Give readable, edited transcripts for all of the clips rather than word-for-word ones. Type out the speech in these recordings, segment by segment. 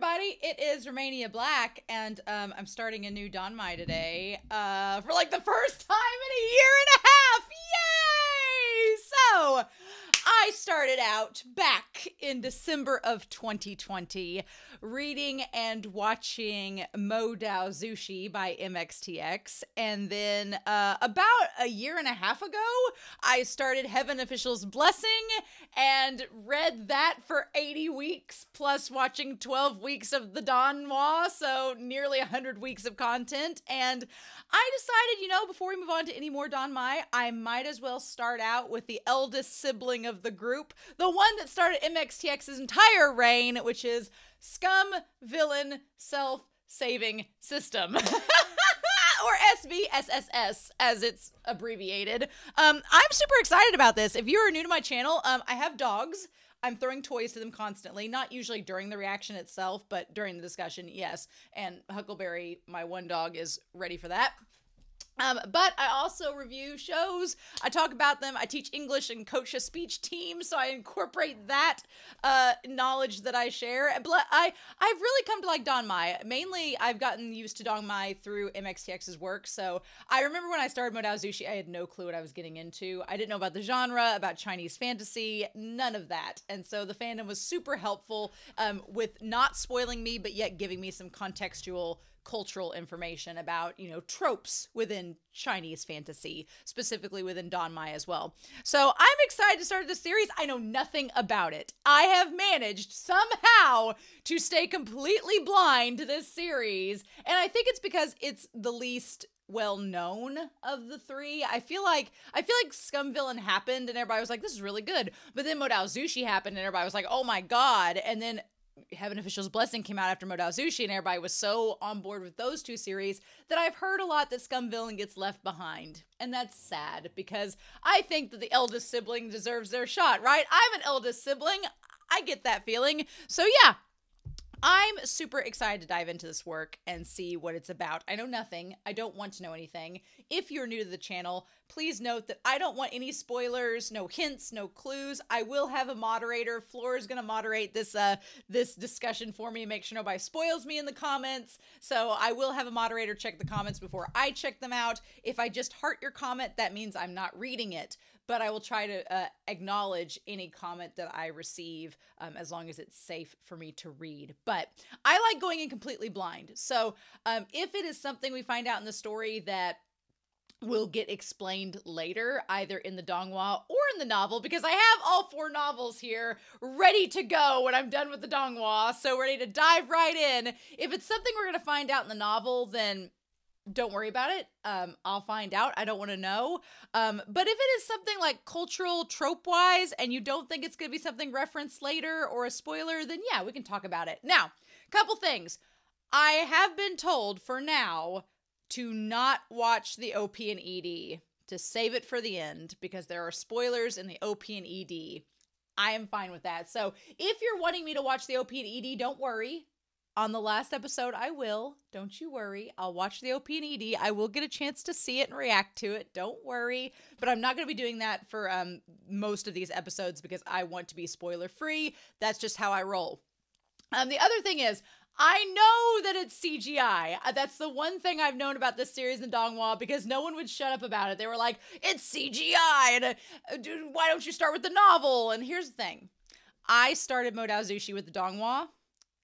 everybody. It is Romania Black, and I'm starting a new Donmai today for like the first time in a year and a half. Yay! So, I started out back in December of 2020 reading and watching Mo Dao Zushi by MXTX, and then about a year and a half ago, I started Heaven Official's Blessing and read that for 80 weeks, plus watching 12 weeks of the Donghua, so nearly 100 weeks of content. And I decided, before we move on to any more Donmai, I might as well start out with the eldest sibling of the group, the one that started MXTX's entire reign, which is Scum Villain Self-Saving System. Or SVSSS, as it's abbreviated. I'm super excited about this. If you're new to my channel, I have dogs. I'm throwing toys to them constantly, not usually during the reaction itself, but during the discussion, yes. And Huckleberry, my one dog, is ready for that. But I also review shows. I talk about them. I teach English and coach a speech team, so I incorporate that knowledge that I share. But I've really come to like Donmai. Mainly, I've gotten used to Donmai through MXTX's work. So I remember when I started Mo Dao Zushi, I had no clue what I was getting into. I didn't know about the genre, about Chinese fantasy, none of that. And so the fandom was super helpful with not spoiling me, but yet giving me some contextual cultural information about, tropes within Chinese fantasy, specifically within Donmai as well. So I'm excited to start this series. I know nothing about it. I have managed somehow to stay completely blind to this series, and I think it's because it's the least well known of the three. I feel like Scum Villain happened and everybody was like, this is really good. But then Mo Dao Zushi happened and everybody was like, oh my god. And then Heaven Official's Blessing came out after Mo Dao Zushi, and everybody was so on board with those two series that I've heard a lot that Scum Villain gets left behind. And that's sad, because I think that the eldest sibling deserves their shot, right? I'm an eldest sibling. I get that feeling. So yeah, I'm super excited to dive into this work and see what it's about. I know nothing. I don't want to know anything. If you're new to the channel, please note that I don't want any spoilers, no hints, no clues. I will have a moderator. Floor is going to moderate this discussion for me and make sure nobody spoils me in the comments. So I will have a moderator check the comments before I check them out. If I just heart your comment, that means I'm not reading it. But I will try to acknowledge any comment that I receive as long as it's safe for me to read. But I like going in completely blind. So if it is something we find out in the story that will get explained later, either in the Donghua or in the novel, because I have all 4 novels here ready to go when I'm done with the Donghua, so ready to dive right in. If it's something we're going to find out in the novel, then don't worry about it. I'll find out. I don't want to know. But if it is something like cultural trope-wise and you don't think it's going to be something referenced later or a spoiler, then yeah, we can talk about it. Now, couple things. I have been told for now to not watch the OP and ED, to save it for the end, because there are spoilers in the OP and ED. I am fine with that. So if you're wanting me to watch the OP and ED, don't worry. On the last episode, I will. Don't you worry. I'll watch the OP and ED. I will get a chance to see it and react to it. Don't worry. But I'm not going to be doing that for most of these episodes because I want to be spoiler-free. That's just how I roll. The other thing is, I know that it's CGI. That's the one thing I've known about this series in Donghua, because no one would shut up about it. They were like, it's CGI, and why don't you start with the novel? And here's the thing. I started Mo Dao Zushi with the Donghua,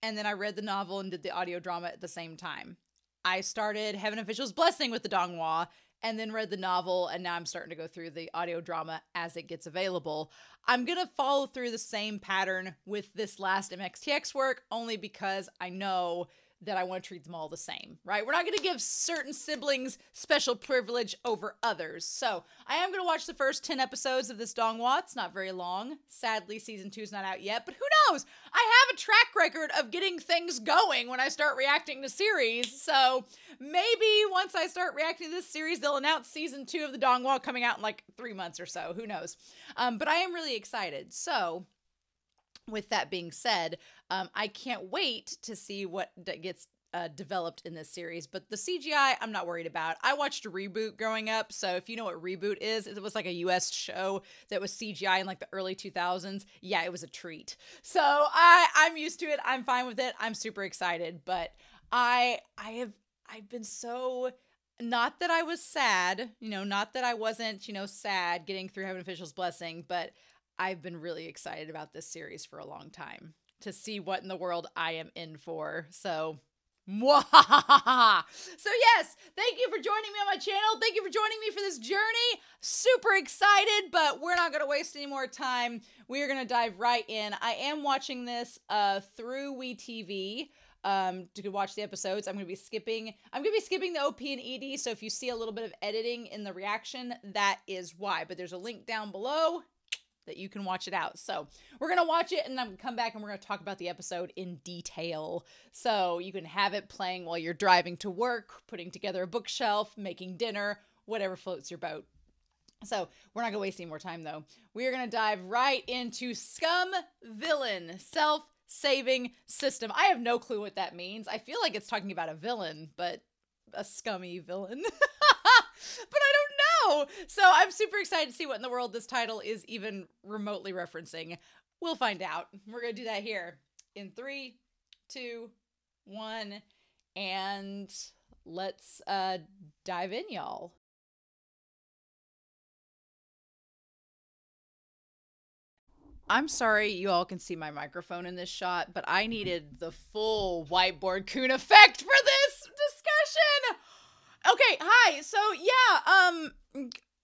and then I read the novel and did the audio drama at the same time. I started Heaven Official's Blessing with the Donghua, and then read the novel, and now I'm starting to go through the audio drama as it gets available. I'm going to follow through the same pattern with this last MXTX work, only because I know that I want to treat them all the same, right? We're not going to give certain siblings special privilege over others. So I am going to watch the first 10 episodes of this Donghua. It's not very long. Sadly, season 2 is not out yet, but who knows? I have a track record of getting things going when I start reacting to series. So maybe once I start reacting to this series, they'll announce season 2 of the Donghua coming out in like 3 months or so. Who knows? But I am really excited. So with that being said, I can't wait to see what gets developed in this series, but the CGI I'm not worried about. I watched Reboot growing up, so if you know what Reboot is, it was like a US show that was CGI in like the early 2000s. Yeah, it was a treat. So I'm used to it. I'm fine with it. I'm super excited, but I've been so, not that I was sad, not that I wasn't, sad getting through Heaven Official's Blessing, but I've been really excited about this series for a long time to see what in the world I am in for. So Mwahaha! So yes, thank you for joining me on my channel. Thank you for joining me for this journey. Super excited, but we're not going to waste any more time. We are going to dive right in. I am watching this through WeTV to watch the episodes. I'm going to be skipping the OP and ED, so if you see a little bit of editing in the reaction, that is why. But there's a link down below that you can watch it out. So we're going to watch it, and I'm going to come back and we're going to talk about the episode in detail. So you can have it playing while you're driving to work, putting together a bookshelf, making dinner, whatever floats your boat. So we're not going to waste any more time though. We are going to dive right into Scum Villain Self-Saving System. I have no clue what that means. I feel like it's talking about a villain, but a scummy villain. But I don't know. So I'm super excited to see what in the world this title is even remotely referencing. We'll find out. We're going to do that here in 3, 2, 1, and let's dive in, y'all. I'm sorry you all can see my microphone in this shot, but I needed the full whiteboard coon effect for this discussion. Okay, hi. So yeah,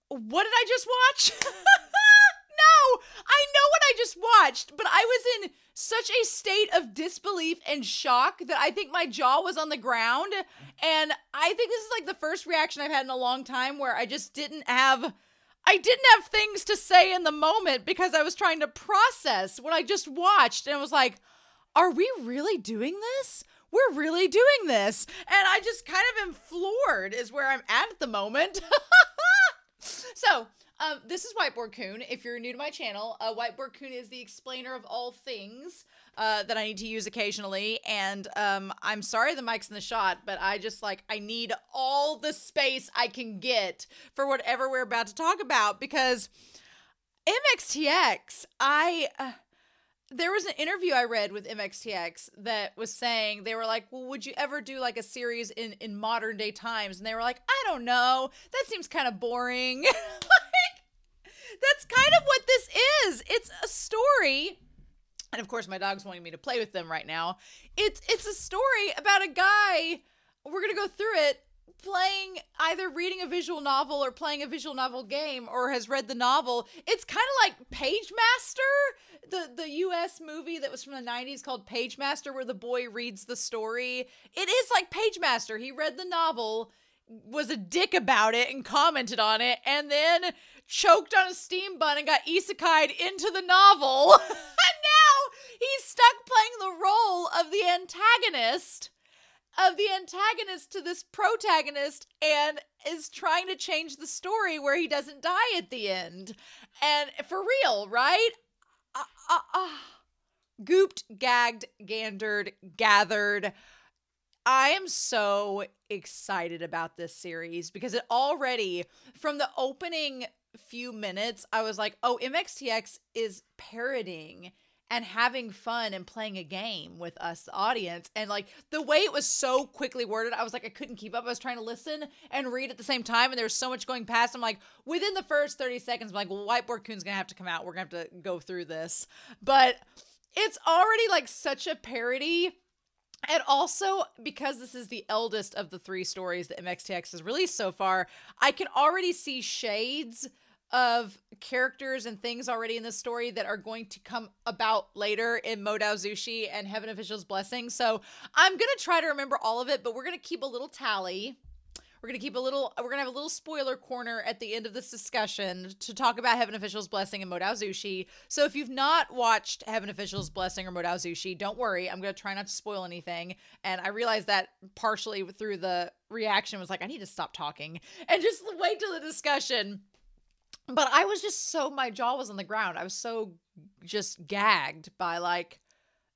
what did I just watch? No, I know what I just watched, but I was in such a state of disbelief and shock that I think my jaw was on the ground. And I think this is like the first reaction I've had in a long time where I just didn't have things to say in the moment because I was trying to process what I just watched. And I was like, are we really doing this? We're really doing this. And I just kind of am floored is where I'm at the moment. So, this is Whiteboard Coon. If you're new to my channel, Whiteboard Coon is the explainer of all things that I need to use occasionally. And I'm sorry the mic's in the shot, but I need all the space I can get for whatever we're about to talk about. Because MXTX, there was an interview I read with MXTX that was saying, they were like, well, would you ever do like a series in modern day times? And they were like, I don't know. That seems kind of boring. That's kind of what this is. It's a story. And of course, my dog's wanting me to play with them right now. It's a story about a guy. We're going to go through it playing, either reading a visual novel or playing a visual novel game, or has read the novel. It's kind of like Page Master, the US movie that was from the 90s called Page Master, where the boy reads the story. It is like Page Master. He read the novel, was a dick about it and commented on it, and then choked on a steam bun and got isekai'd into the novel. And now he's stuck playing the role of the antagonist to this protagonist, and is trying to change the story where he doesn't die at the end. And for real, right? Gooped, gagged, gandered, gathered. I am so excited about this series because it already, from the opening few minutes, I was like, oh, MXTX is parodying and having fun and playing a game with us, the audience. And like the way it was so quickly worded, I was like, I couldn't keep up. I was trying to listen and read at the same time, and there was so much going past. I'm like, within the first 30 seconds, I'm like, well, Whiteboard Coon's gonna have to come out. We're gonna have to go through this. But it's already like such a parody. And also, because this is the eldest of the 3 stories that MXTX has released so far, I can already see shades of characters and things already in the story that are going to come about later in Modao Zushi and Heaven Official's Blessing. So I'm going to try to remember all of it, but we're going to keep a little tally. We're going to have a little spoiler corner at the end of this discussion to talk about Heaven Official's Blessing and Modao Zushi. So if you've not watched Heaven Official's Blessing or Modao Zushi, don't worry. I'm going to try not to spoil anything. And I realized that partially through the reaction was like, I need to stop talking and just wait till the discussion. But I was just my jaw was on the ground. I was so just gagged by like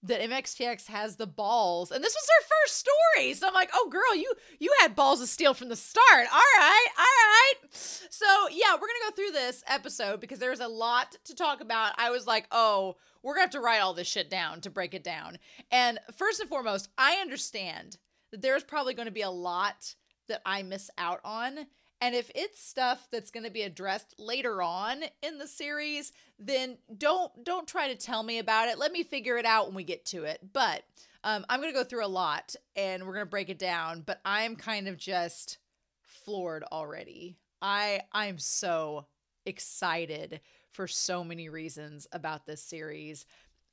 that MXTX has the balls, and this was her first story. So I'm like, oh girl, you had balls of steel from the start. All right. So yeah, we're gonna go through this episode because there's a lot to talk about. I was like, oh, we're gonna have to write all this shit down to break it down. And first and foremost, I understand that there's probably going to be a lot that I miss out on. And if it's stuff that's going to be addressed later on in the series, then don't try to tell me about it. Let me figure it out when we get to it. But I'm going to go through a lot and we're going to break it down. But I'm kind of just floored already. I'm so excited for so many reasons about this series.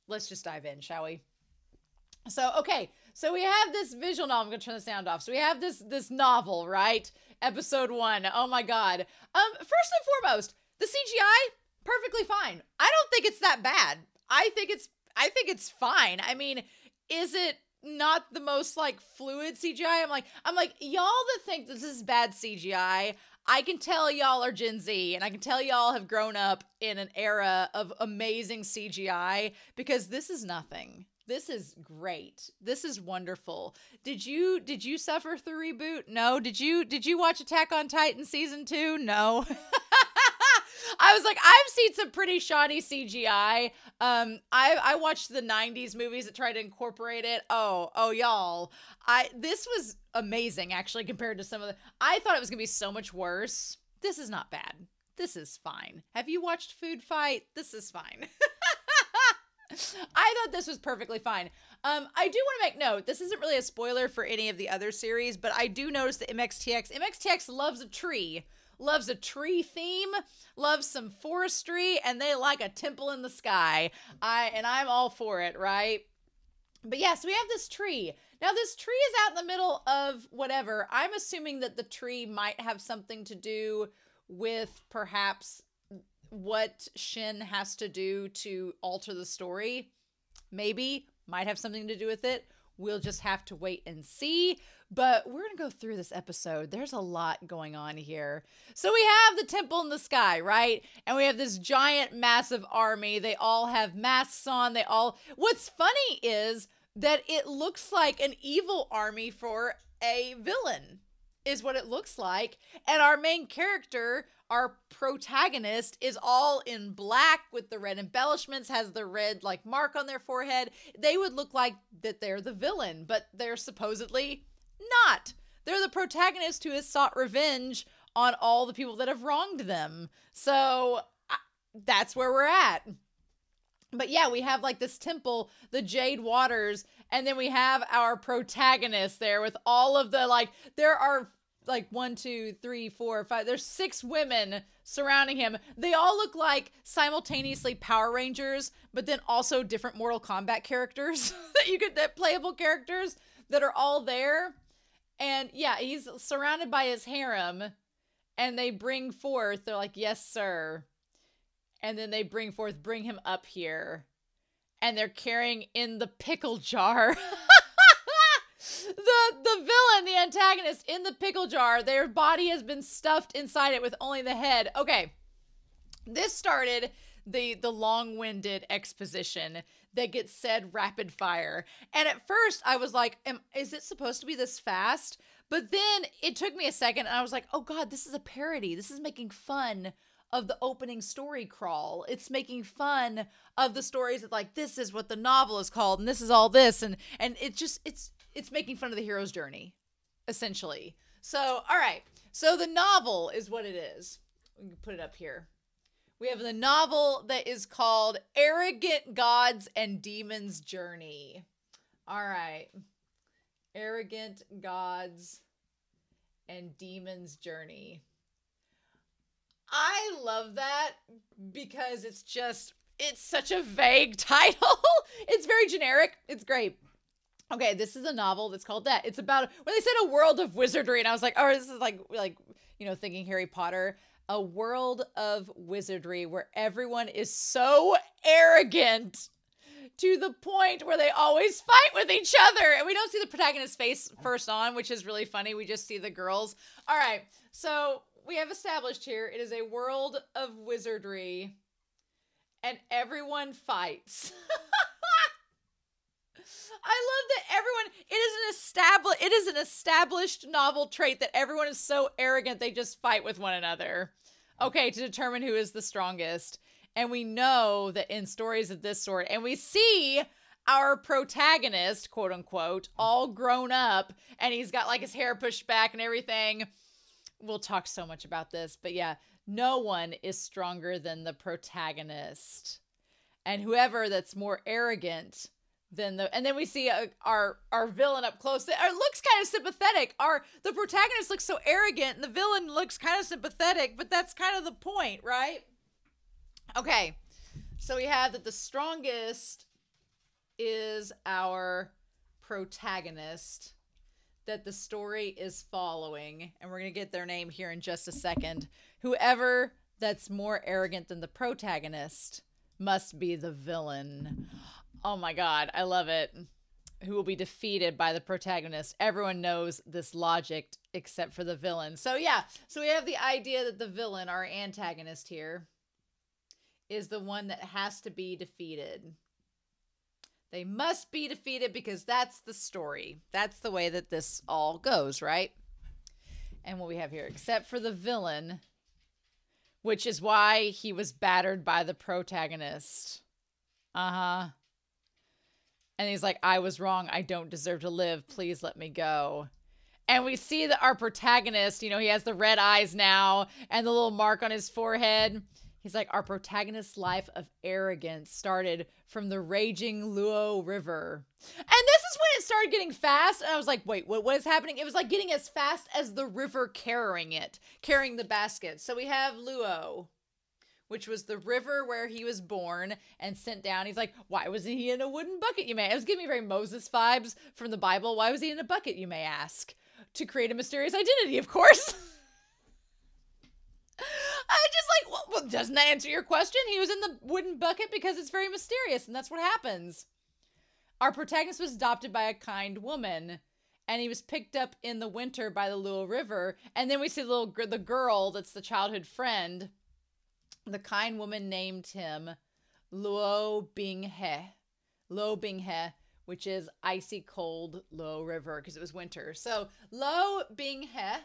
Let's just dive in, shall we? So, okay. So we have this visual novel. I'm going to turn the sound off. So we have this novel, right? Episode 1. Oh my God. First and foremost, the CGI, perfectly fine. I don't think it's that bad. I think it's fine. I mean, is it not the most like fluid CGI? I'm like, y'all that think this is bad CGI, I can tell y'all are Gen Z, and I can tell y'all have grown up in an era of amazing CGI, because this is nothing. This is great. This is wonderful. Did you suffer through reboot? No. Did you watch Attack on Titan season 2? No. I was like, I've seen some pretty shoddy CGI. I watched the 90s movies that tried to incorporate it. Oh y'all. This was amazing actually compared to some of the, I thought it was going to be so much worse. This is not bad. This is fine. Have you watched Food Fight? This is fine. I thought this was perfectly fine. I do want to make note, this isn't really a spoiler for any of the other series, but I do notice that MXTX loves a tree theme, loves some forestry, and they like a temple in the sky. I'm all for it, right? But yeah, so we have this tree. Now this tree is out in the middle of whatever. I'm assuming that the tree might have something to do with perhaps what Shin has to do to alter the story. Maybe, might have something to do with it. We'll just have to wait and see. But we're going to go through this episode. There's a lot going on here. So we have the temple in the sky, right? And we have this giant, massive army. They all have masks on. What's funny is that it looks like an evil army for a villain, is what it looks like. And our main character, our protagonist, is all in black with the red embellishments, has the red like mark on their forehead. They would look like that they're the villain, but they're supposedly not. They're the protagonist who has sought revenge on all the people that have wronged them. So that's where we're at. But yeah, we have like this temple, the Jade Waters, and then we have our protagonist there with all of the like, there are like 1, 2, 3, 4, 5. There's 6 women surrounding him. They all look like simultaneously Power Rangers, but then also different Mortal Kombat characters that playable characters that are all there. And yeah, he's surrounded by his harem, and they bring forth, they're like, yes, sir. And then they bring him up here, and they're carrying in the pickle jar. The villain, the antagonist, in the pickle jar. Their body has been stuffed inside it with only the head. Okay, this started the long-winded exposition that gets said rapid fire. And at first I was like, is it supposed to be this fast? But then it took me a second and I was like, oh God, this is a parody. This is making fun of the opening story crawl. It's making fun of the stories that like, this is what the novel is called and this is all this. And it's making fun of the hero's journey, essentially. So, all right. So the novel is what it is. We can put it up here. We have the novel that is called Arrogant Gods and Demons Journey. All right. Arrogant Gods and Demons Journey. I love that because it's such a vague title. It's very generic. It's great. Okay, this is a novel that's called that. It's about, when they said a world of wizardry, and I was like, oh, this is like, thinking Harry Potter. A world of wizardry where everyone is so arrogant to the point where they always fight with each other. And we don't see the protagonist's face first on, which is really funny. We just see the girls. All right, so we have established here, it is a world of wizardry and everyone fights. I love that everyone, it is an established novel trait that everyone is so arrogant they just fight with one another. Okay, to determine who is the strongest. And we know that in stories of this sort, and we see our protagonist, quote unquote, all grown up, and he's got like his hair pushed back and everything. We'll talk so much about this, but yeah, no one is stronger than the protagonist. And whoever that's more arrogant than and then we see our villain up close. It looks kind of sympathetic. The protagonist looks so arrogant and the villain looks kind of sympathetic, but that's kind of the point, right? Okay. So we have that the strongest is our protagonist that the story is following, and we're going to get their name here in just a second. Whoever that's more arrogant than the protagonist must be the villain. Oh my God, I love it. Who will be defeated by the protagonist. Everyone knows this logic except for the villain. So yeah, so we have the idea that the villain, our antagonist here, is the one that has to be defeated. They must be defeated because that's the story. That's the way that this all goes, right? And what we have here, except for the villain, which is why he was battered by the protagonist. And he's like, I was wrong. I don't deserve to live. Please let me go. And we see that our protagonist, you know, he has the red eyes now and the little mark on his forehead. He's like, our protagonist's life of arrogance started from the raging Luo River. And this is when it started getting fast. And I was like, wait, what is happening? It was like getting as fast as the river carrying the basket. So we have Luo, which was the river where he was born and sent down. He's like, why was he in a wooden bucket, you may? It was giving me very Moses vibes from the Bible. Why was he in a bucket, you may ask? To create a mysterious identity, of course. I just like, well, doesn't that answer your question? He was in the wooden bucket because it's very mysterious, and that's what happens. Our protagonist was adopted by a kind woman, and he was picked up in the winter by the Luo River. And then we see the girl that's the childhood friend. The kind woman named him Luo Binghe. Luo Binghe, which is icy cold Luo River because it was winter. So Luo Binghe,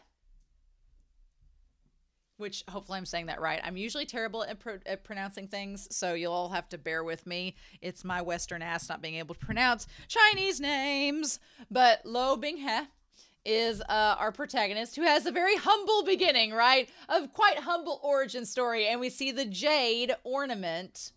which hopefully I'm saying that right. I'm usually terrible at pronouncing things, so you'll all have to bear with me. It's my Western ass not being able to pronounce Chinese names. But Luo Binghe is our protagonist, who has a very humble beginning, right? A quite humble origin story. And we see the jade ornament.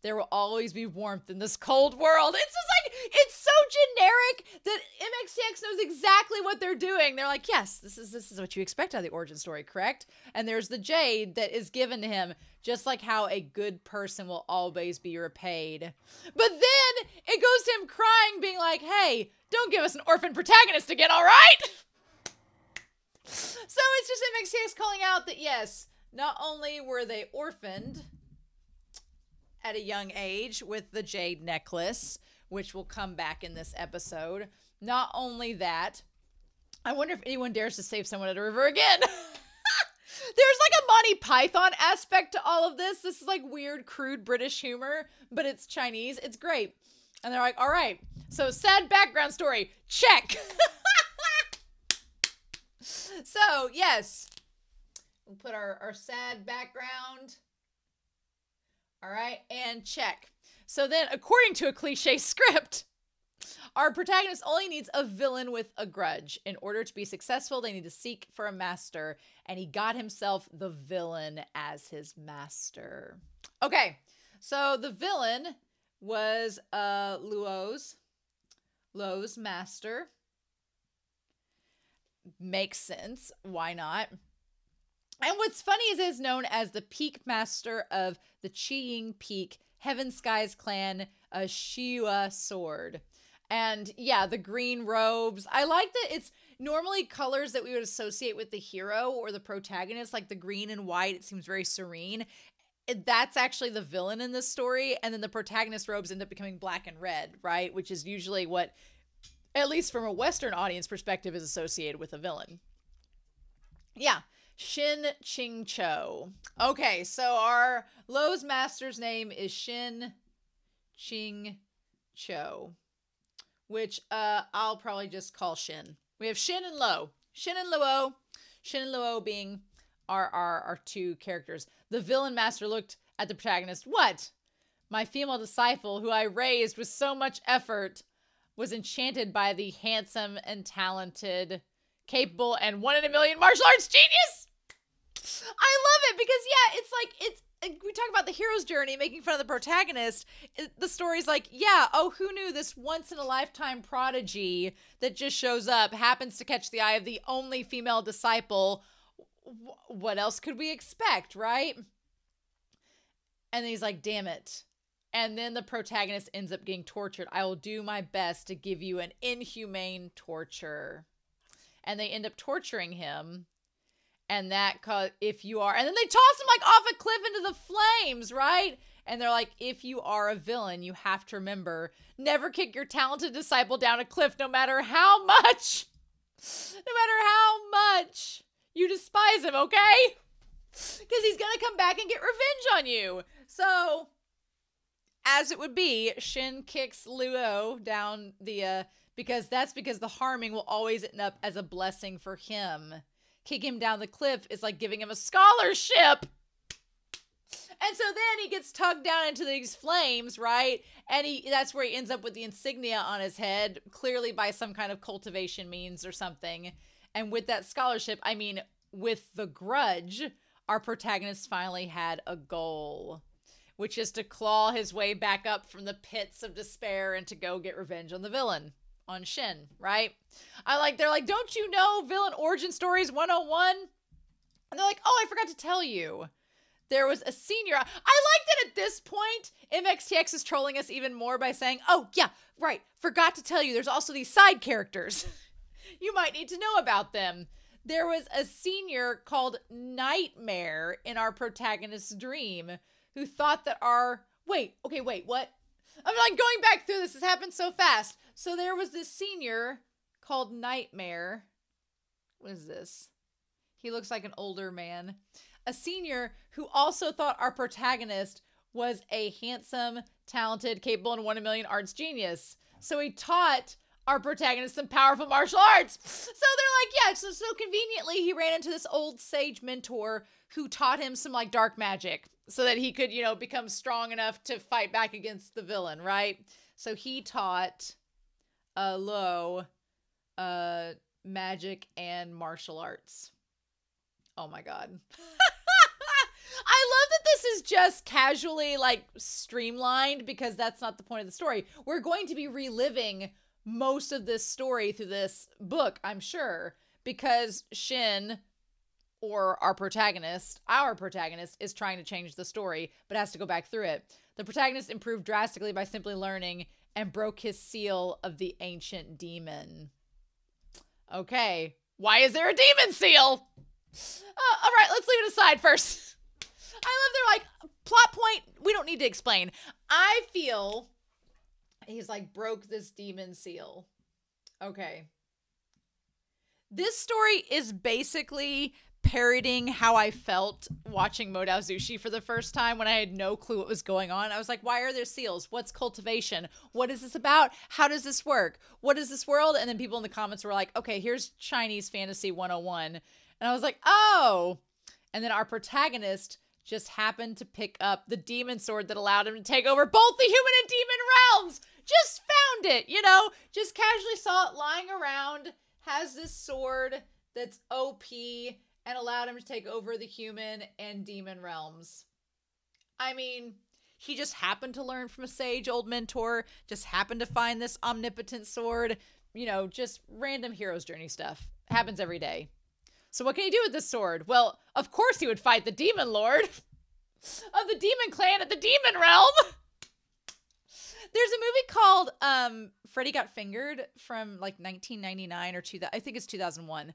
There will always be warmth in this cold world. It's just like, it's so generic that MXTX knows exactly what they're doing. They're like, yes, this is what you expect out of the origin story, correct? And there's the jade that is given to him, just like how a good person will always be repaid. But then it goes to him crying, being like, hey, don't give us an orphan protagonist again, all right? So it's just MXTX calling out that, yes, not only were they orphaned at a young age with the jade necklace, which will come back in this episode. Not only that, I wonder if anyone dares to save someone at a river again. There's like a Monty Python aspect to all of this. This is like weird, crude British humor, but it's Chinese. It's great. And they're like, all right, so sad background story. Check. So, yes. We'll put our sad background. All right, and check. So then, according to a cliche script, our protagonist only needs a villain with a grudge. In order to be successful, they need to seek for a master, and he got himself the villain as his master. Okay, so the villain was Luo's master. Makes sense. Why not? And what's funny is it's known as the Peak Master of the Qiying Peak Heaven Skies Clan, a Shiwa sword. And yeah, the green robes. I like that it's normally colors that we would associate with the hero or the protagonist, like the green and white. It seems very serene. That's actually the villain in this story. And then the protagonist robes end up becoming black and red, right? Which is usually what, at least from a Western audience perspective, is associated with a villain. Yeah. Shin Ching Cho. Okay, so our Luo's master's name is Shin Ching Cho. which I'll probably just call Shin. We have Shin and Lo. Shin and Luo. Shin and Luo being our two characters. The villain master looked at the protagonist. What? My female disciple, who I raised with so much effort, was enchanted by the handsome and talented, capable, and 1 in a million martial arts genius. I love it because, yeah, it's like, we talk about the hero's journey, making fun of the protagonist. The story's like, yeah, oh, who knew this once-in-a-lifetime prodigy that just shows up, happens to catch the eye of the only female disciple. What else could we expect, right? And then he's like, damn it. And then the protagonist ends up getting tortured. I will do my best to give you an inhumane torture. And they end up torturing him. And that, if you are, and then they toss him like off a cliff into the flames, right? And they're like, if you are a villain, you have to remember, never kick your talented disciple down a cliff, no matter how much you despise him, okay? Because he's going to come back and get revenge on you. So, as it would be, Shin kicks Luo down the, because the harming will always end up as a blessing for him. Kicking him down the cliff is like giving him a scholarship. And so then he gets tugged down into these flames, right? And that's where he ends up with the insignia on his head, clearly by some kind of cultivation means or something. And with that scholarship, I mean, with the grudge, our protagonist finally had a goal, which is to claw his way back up from the pits of despair and to go get revenge on the villain, on Shin, right? They're like, don't you know villain origin stories 101? And they're like, oh, I forgot to tell you. There was a senior. I like that at this point, MXTX is trolling us even more by saying, oh, yeah, right. Forgot to tell you, there's also these side characters. You might need to know about them. There was a senior called Nightmare in our protagonist's dream who thought that wait, what? I'm like going back through this. This happened so fast. So there was this senior called Nightmare. What is this? He looks like an older man. A senior who also thought our protagonist was a handsome, talented, capable, and 1 in a million arts genius. So he taught our protagonist some powerful martial arts. So they're like, yeah, so conveniently he ran into this old sage mentor who taught him some like dark magic so that he could, become strong enough to fight back against the villain, right? So he taught Lo magic and martial arts. Oh my God. I love that this is just casually like streamlined because that's not the point of the story. We're going to be reliving most of this story through this book, I'm sure, because Shin, or our protagonist, is trying to change the story, but has to go back through it. The protagonist improved drastically by simply learning and broke his seal of the ancient demon. Okay, why is there a demon seal? All right, let's leave it aside first. I love their like plot point. We don't need to explain. I feel he's like broke this demon seal. Okay. This story is basically parodying how I felt watching Modao Zushi for the first time when I had no clue what was going on. I was like, why are there seals? What's cultivation? What is this about? How does this work? What is this world? And then people in the comments were like, okay, here's Chinese Fantasy 101. And I was like, oh. And then our protagonist just happened to pick up the demon sword that allowed him to take over both the human and demon realms. Just found it, just casually saw it lying around, has this sword that's OP and allowed him to take over the human and demon realms. I mean, he just happened to learn from a sage old mentor, just happened to find this omnipotent sword, just random hero's journey stuff. Happens every day. So what can he do with this sword? Well, of course he would fight the demon lord of the demon clan at the demon realm. There's a movie called Freddy Got Fingered from like 1999 or I think it's 2001.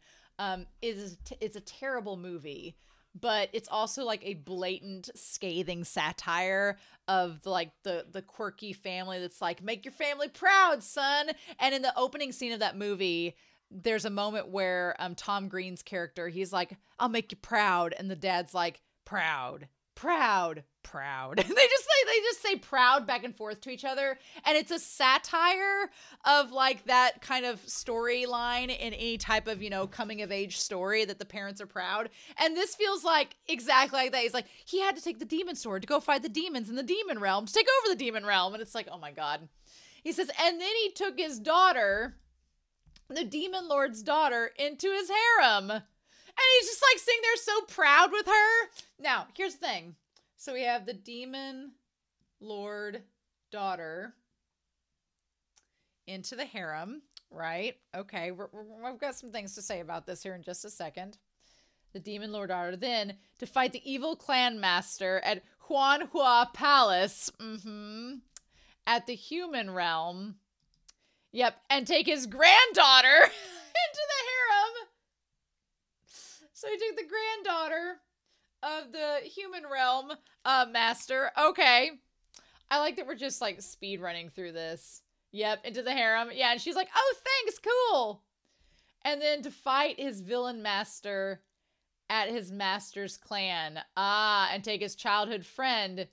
It's a terrible movie, but it's also like a blatant, scathing satire of the quirky family that's like, make your family proud, son. And in the opening scene of that movie, there's a moment where Tom Green's character, he's like, I'll make you proud. And the dad's like, proud, proud, proud. They just say proud back and forth to each other, and it's a satire of like that kind of storyline in any type of, you know, coming of age story, that the parents are proud. And this feels like exactly like that. He's like, he had to take the demon sword to go fight the demons in the demon realm, to take over the demon realm. And it's like, oh my God. He says, and then he took his daughter, the demon lord's daughter, into his harem. And he's just like sitting there so proud with her. Now, here's the thing. So we have the demon lord daughter into the harem, right? Okay, we've got some things to say about this here in just a second. The demon lord daughter then to fight the evil clan master at Huanhua Palace, at the human realm. Yep, and take his granddaughter into the harem. So he took the granddaughter of the human realm master. Okay. I like that we're just like speed running through this. Yep, into the harem. Yeah, and she's like, oh, thanks, cool. And then to fight his villain master at his master's clan. And take his childhood friend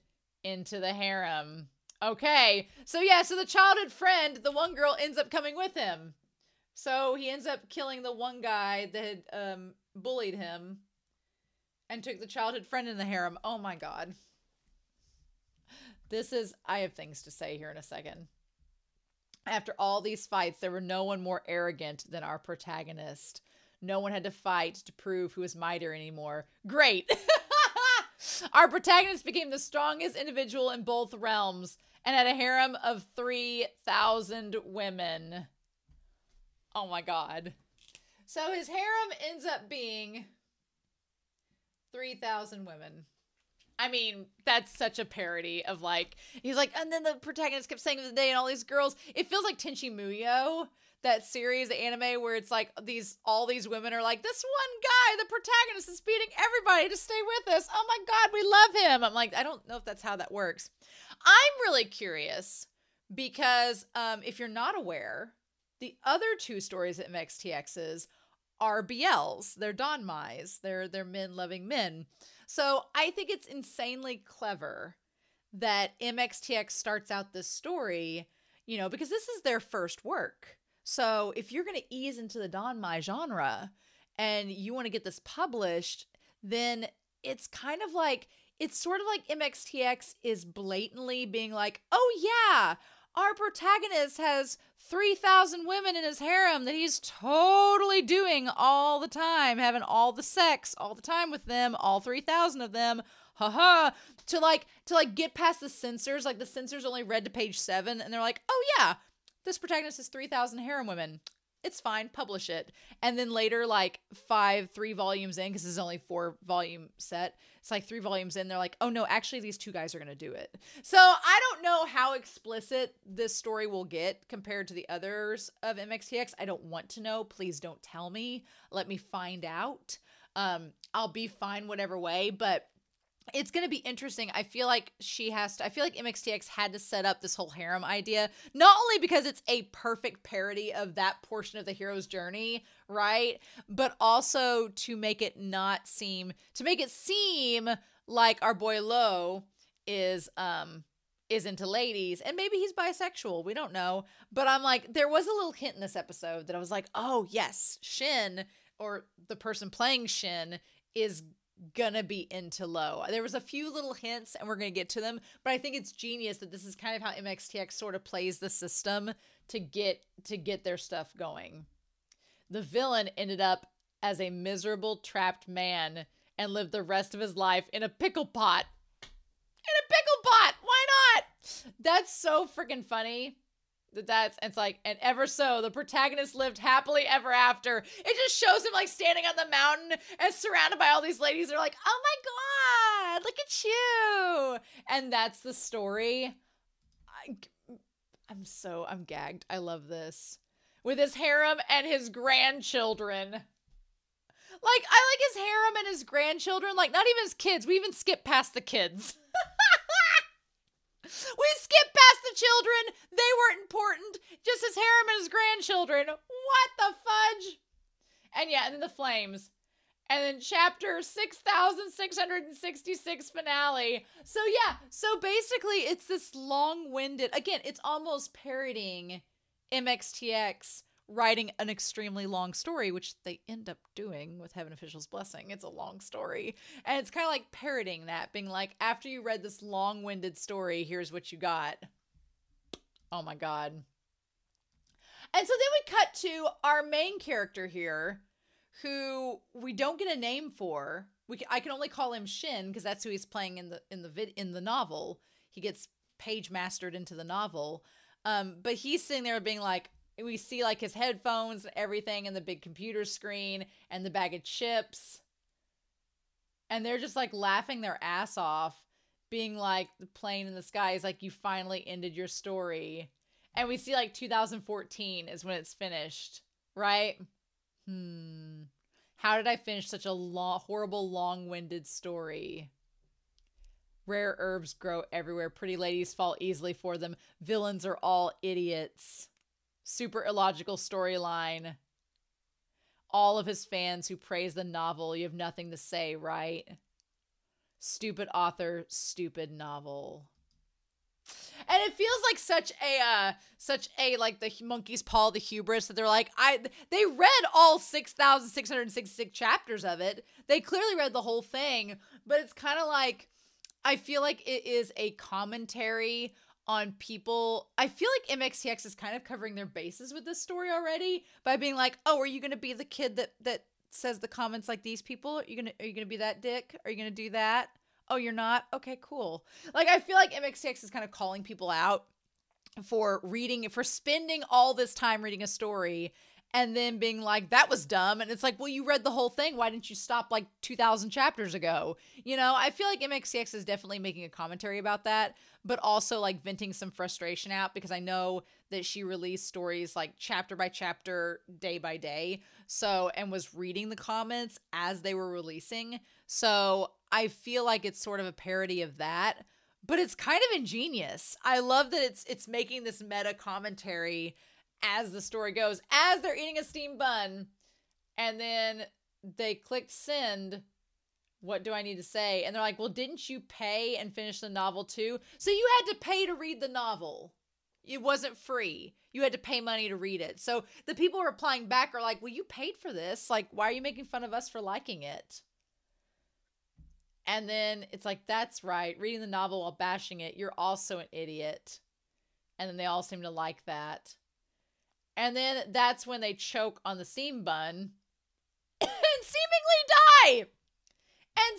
into the harem. Okay. So yeah, so the childhood friend, the one girl, ends up coming with him. So he ends up killing the one guy that had bullied him and took the childhood friend in the harem. Oh my God. I have things to say here in a second. After all these fights, there were no one more arrogant than our protagonist. No one had to fight to prove who was mightier anymore. Great. Our protagonist became the strongest individual in both realms and had a harem of 3,000 women. Oh my God. So his harem ends up being 3,000 women. I mean, that's such a parody of like, he's like, and then the protagonist kept saying the day and all these girls. It feels like Tenchi Muyo, that series, the anime, where it's like all these women are like, this one guy, the protagonist, is beating everybody to stay with us. Oh my God, we love him. I'm like, I don't know if that's how that works. I'm really curious because if you're not aware, the other two stories at MXTX's are BLs. They're Donmais. They're men loving men. So I think it's insanely clever that MXTX starts out this story, you know, because this is their first work. So if you're going to ease into the Donmai genre and you want to get this published, then it's kind of like, it's sort of like MXTX is blatantly being like, oh yeah, our protagonist has 3,000 women in his harem that he's totally doing all the time, having all the sex all the time with them, all 3,000 of them. Haha. To get past the censors, like the censors only read to page 7 and they're like, oh yeah, this protagonist has 3,000 harem women. It's fine, publish it. And then later, like 3 volumes in, because this is only 4-volume set, it's like 3 volumes in, they're like, oh no, actually these 2 guys are going to do it. So I don't know how explicit this story will get compared to the others of MXTX. I don't want to know. Please don't tell me. Let me find out. I'll be fine whatever way, but it's going to be interesting. I feel like MXTX had to set up this whole harem idea, not only because it's a perfect parody of that portion of the hero's journey, right? But also to make it seem like our boy Lo is into ladies, and maybe he's bisexual. We don't know. But I'm like, there was a little hint in this episode that I was like, oh yes, Shin, or the person playing Shin, is gonna be into Lo. There was a few little hints and we're gonna get to them, but I think it's genius that this is kind of how MXTX sort of plays the system to get their stuff going. The villain ended up as a miserable trapped man and lived the rest of his life in a pickle pot. Why not? That's so freaking funny. It's like, and ever so, the protagonist lived happily ever after. It just shows him like standing on the mountain and surrounded by all these ladies. They're like, oh my God, look at you. And that's the story. I'm gagged. I love this. With his harem and his grandchildren. Like, I like his harem and his grandchildren. Like, not even his kids. We even skip past the kids. We skipped past the children. They weren't important. Just his harem and his grandchildren. What the fudge? And yeah, and then the flames. And then chapter 6,666 finale. So yeah, so basically it's this long-winded, again, it's almost parodying MXTX writing an extremely long story, which they end up doing with Heaven Official's Blessing. It's a long story. And it's kind of like parodying that, being like, after you read this long-winded story, here's what you got. Oh my God. And so then we cut to our main character here, who we don't get a name for. I can only call him Shin because that's who he's playing in the novel. He gets page mastered into the novel, but he's sitting there being like, we see like his headphones and everything, and the big computer screen and the bag of chips, and they're just like laughing their ass off, being like, the plane in the sky is like, you finally ended your story, and we see like 2014 is when it's finished, right? How did I finish such a horrible, long-winded story? Rare herbs grow everywhere. Pretty ladies fall easily for them. Villains are all idiots. Super illogical storyline. All of his fans who praise the novel. You have nothing to say, right? Stupid author, stupid novel. And it feels like such a like the monkey's paw, the hubris, that they're like, they read all 6,666 chapters of it. They clearly read the whole thing, but it's kind of like, I feel like it is a commentary on people. I feel like MXTX is kind of covering their bases with this story already by being like, oh, are you going to be the kid that says the comments like these people? Are you going to be that dick? Are you going to do that? Oh, you're not? Okay, cool. Like, I feel like MXTX is kind of calling people out for spending all this time reading a story and then being like, that was dumb. And it's like, well, you read the whole thing. Why didn't you stop like 2,000 chapters ago? You know, I feel like MXTX is definitely making a commentary about that, but also like venting some frustration out, because I know that she released stories like chapter by chapter, day by day. So, and was reading the comments as they were releasing. So I feel like it's sort of a parody of that, but it's kind of ingenious. I love that it's making this meta commentary as the story goes, as they're eating a steamed bun, and then they click send. What do I need to say? And they're like, well, didn't you pay and finish the novel too? So you had to pay to read the novel. It wasn't free. You had to pay money to read it. So the people replying back are like, well, you paid for this. Like, why are you making fun of us for liking it? And then it's like, that's right. Reading the novel while bashing it, you're also an idiot. And then they all seem to like that. And then that's when they choke on the seam bun and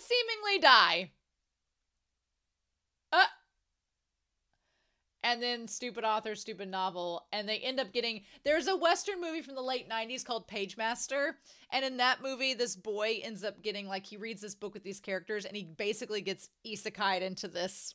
seemingly die. And then stupid author, stupid novel. And they end up getting, there's a Western movie from the late 90s called Pagemaster. And in that movie, this boy ends up getting, like, he reads this book with these characters, and he basically gets isekai'd into this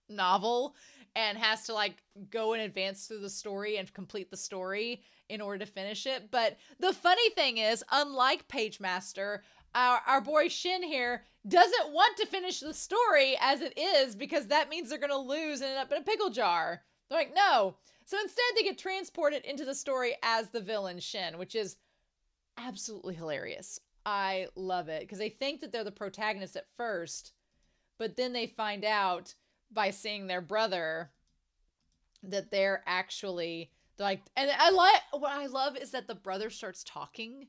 novel and has to like go and advance through the story and complete the story in order to finish it. But the funny thing is, unlike Pagemaster, our boy Shin here doesn't want to finish the story as it is, because that means they're going to lose and end up in a pickle jar. They're like, no. So instead they get transported into the story as the villain Shin, which is absolutely hilarious. I love it, because they think that they're the protagonist at first, but then they find out by seeing their brother that they're actually, like, and what I love is that the brother starts talking,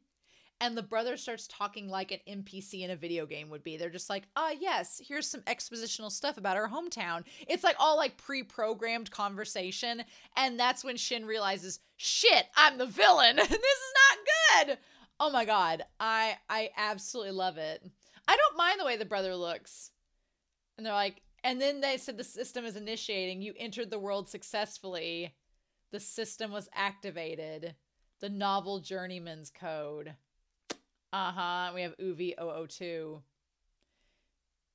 and the brother starts talking like an NPC in a video game would be. They're just like, yes, here's some expositional stuff about our hometown. It's like all like pre-programmed conversation. And that's when Shin realizes, shit, I'm the villain. This is not good. Oh my God. I absolutely love it. I don't mind the way the brother looks. And they're like, and then they said the system is initiating. You entered the world successfully. The system was activated. The novel journeyman's code. We have UV002.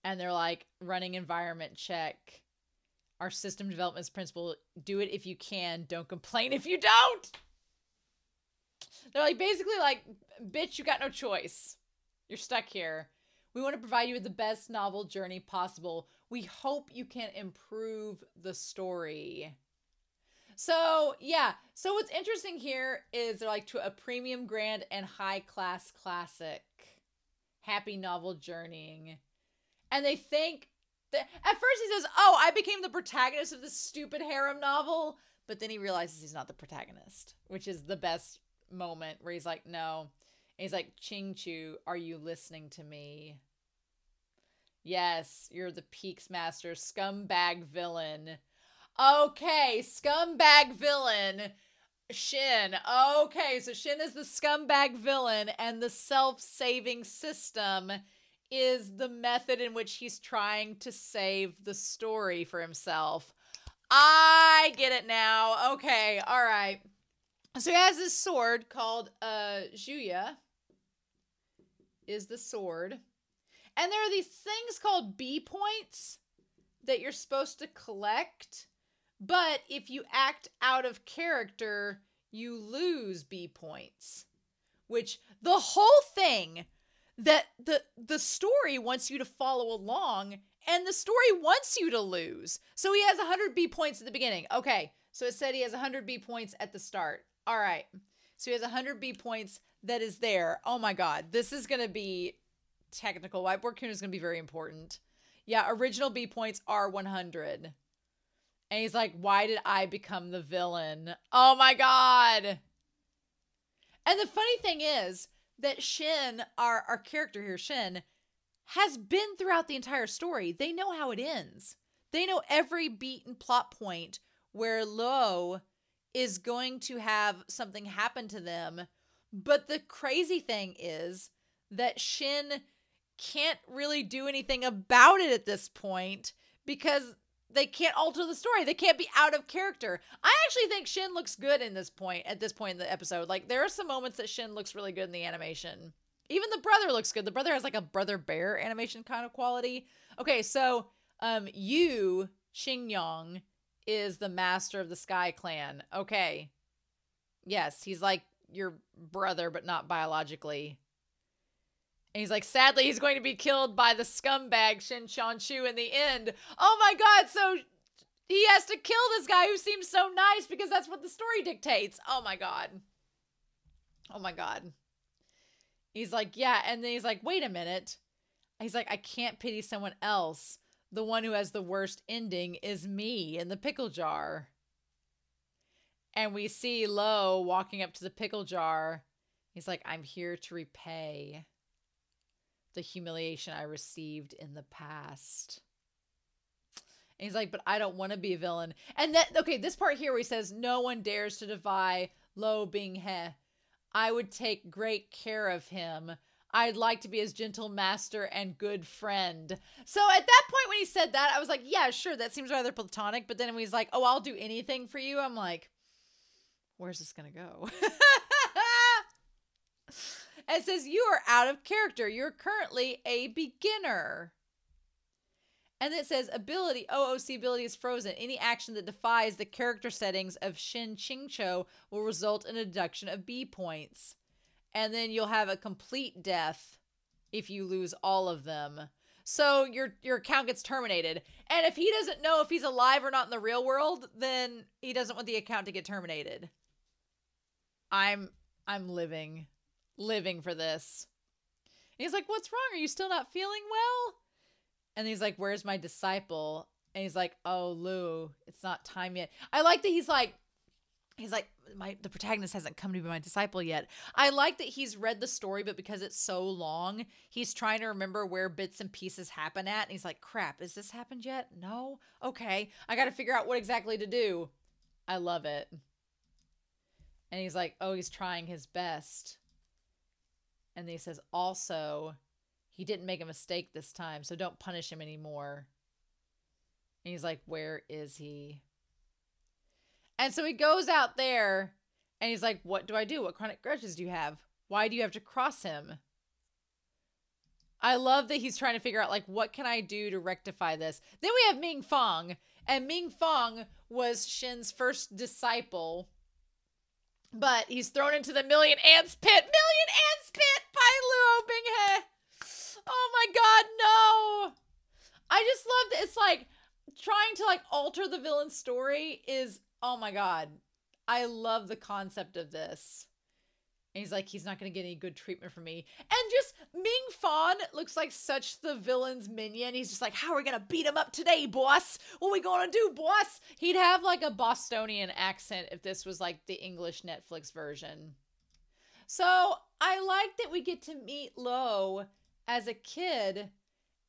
And they're like, running environment check. Our system development principle, do it if you can, don't complain if you don't. They're like, basically like, bitch, you got no choice. You're stuck here. We want to provide you with the best novel journey possible. We hope you can improve the story. So, yeah. So what's interesting here is they're like, to a premium grand and high class classic. happy novel journeying. And they think that, at first he says, oh, I became the protagonist of this stupid harem novel. But then he realizes he's not the protagonist, which is the best moment where he's like, no. And he's like, Ching Chu, are you listening to me? Yes, you're the Peaks Master scumbag villain. Okay, scumbag villain. Shin. Okay, so Shin is the scumbag villain, and the self-saving system is the method in which he's trying to save the story for himself. I get it now. Okay, all right. So he has this sword called Juya is the sword. And there are these things called B points that you're supposed to collect. But if you act out of character, you lose B points. Which the whole thing that the story wants you to follow along, and the story wants you to lose. So he has 100 B points at the beginning. Okay, so it said he has 100 B points at the start. All right, so he has 100 B points that is there. Oh my god, this is going to be technical. Whiteboard Kun is going to be very important. Yeah, original B points are 100. And he's like, why did I become the villain? Oh my god. And the funny thing is that Shin, our character here, Shin, has been throughout the entire story. They know how it ends. They know every beat and plot point where Lo is going to have something happen to them. But the crazy thing is that Shin can't really do anything about it at this point because they can't alter the story. They can't be out of character. I actually think Shin looks good at this point in the episode. Like, there are some moments that Shin looks really good in the animation. Even the brother looks good. The brother has like a brother bear animation kind of quality. Okay, so Yu Xingyang is the master of the Sky Clan. Okay. Yes, he's like your brother, but not biologically. And he's like, sadly, he's going to be killed by the scumbag Shin Shanshu in the end. Oh my god, so he has to kill this guy who seems so nice because that's what the story dictates. Oh my god. Oh my god. He's like, yeah, and then he's like, wait a minute. He's like, I can't pity someone else. The one who has the worst ending is me in the pickle jar. And we see Lo walking up to the pickle jar. He's like, I'm here to repay the humiliation I received in the past. And he's like, but I don't want to be a villain. And that, okay, this part here where he says, no one dares to defy Lo being he. I would take great care of him. I'd like to be his gentle master and good friend. So at that point when he said that, I was like, yeah, sure, that seems rather platonic. But then when he's like, oh, I'll do anything for you, I'm like, where's this going to go? And it says, you are out of character. You're currently a beginner. And then it says, ability, OOC ability is frozen. Any action that defies the character settings of Shin Qingqiu will result in a deduction of B points. And then you'll have a complete death if you lose all of them. So your account gets terminated. And if he doesn't know if he's alive or not in the real world, then he doesn't want the account to get terminated. I'm living for this. And he's like, what's wrong? Are you still not feeling well? And he's like, where's my disciple? And he's like, oh, Lu, it's not time yet. I like that he's like, the protagonist hasn't come to be my disciple yet. I like that he's read the story, but because it's so long, he's trying to remember where bits and pieces happen at. And he's like, crap, has this happened yet? No? Okay. I got to figure out what exactly to do. I love it. And he's like, oh, he's trying his best. And then he says, also, he didn't make a mistake this time, so don't punish him anymore. And he's like, where is he? And so he goes out there, and he's like, what do I do? What chronic grudges do you have? Why do you have to cross him? I love that he's trying to figure out, like, what can I do to rectify this? Then we have Ming Fong, and Ming Fong was Shin's first disciple, but he's thrown into the Million Ants Pit. Million Ants Pit by Luo Binghe. Oh my god, no. I just love that it's like trying to like alter the villain's story is, oh my god. I love the concept of this. And he's like, he's not going to get any good treatment from me. And just Ming Fawn looks like such the villain's minion. He's just like, how are we gonna beat him up today, boss? What are we gonna do, boss? He'd have like a Bostonian accent if this was like the English Netflix version. So I like that we get to meet Lo as a kid,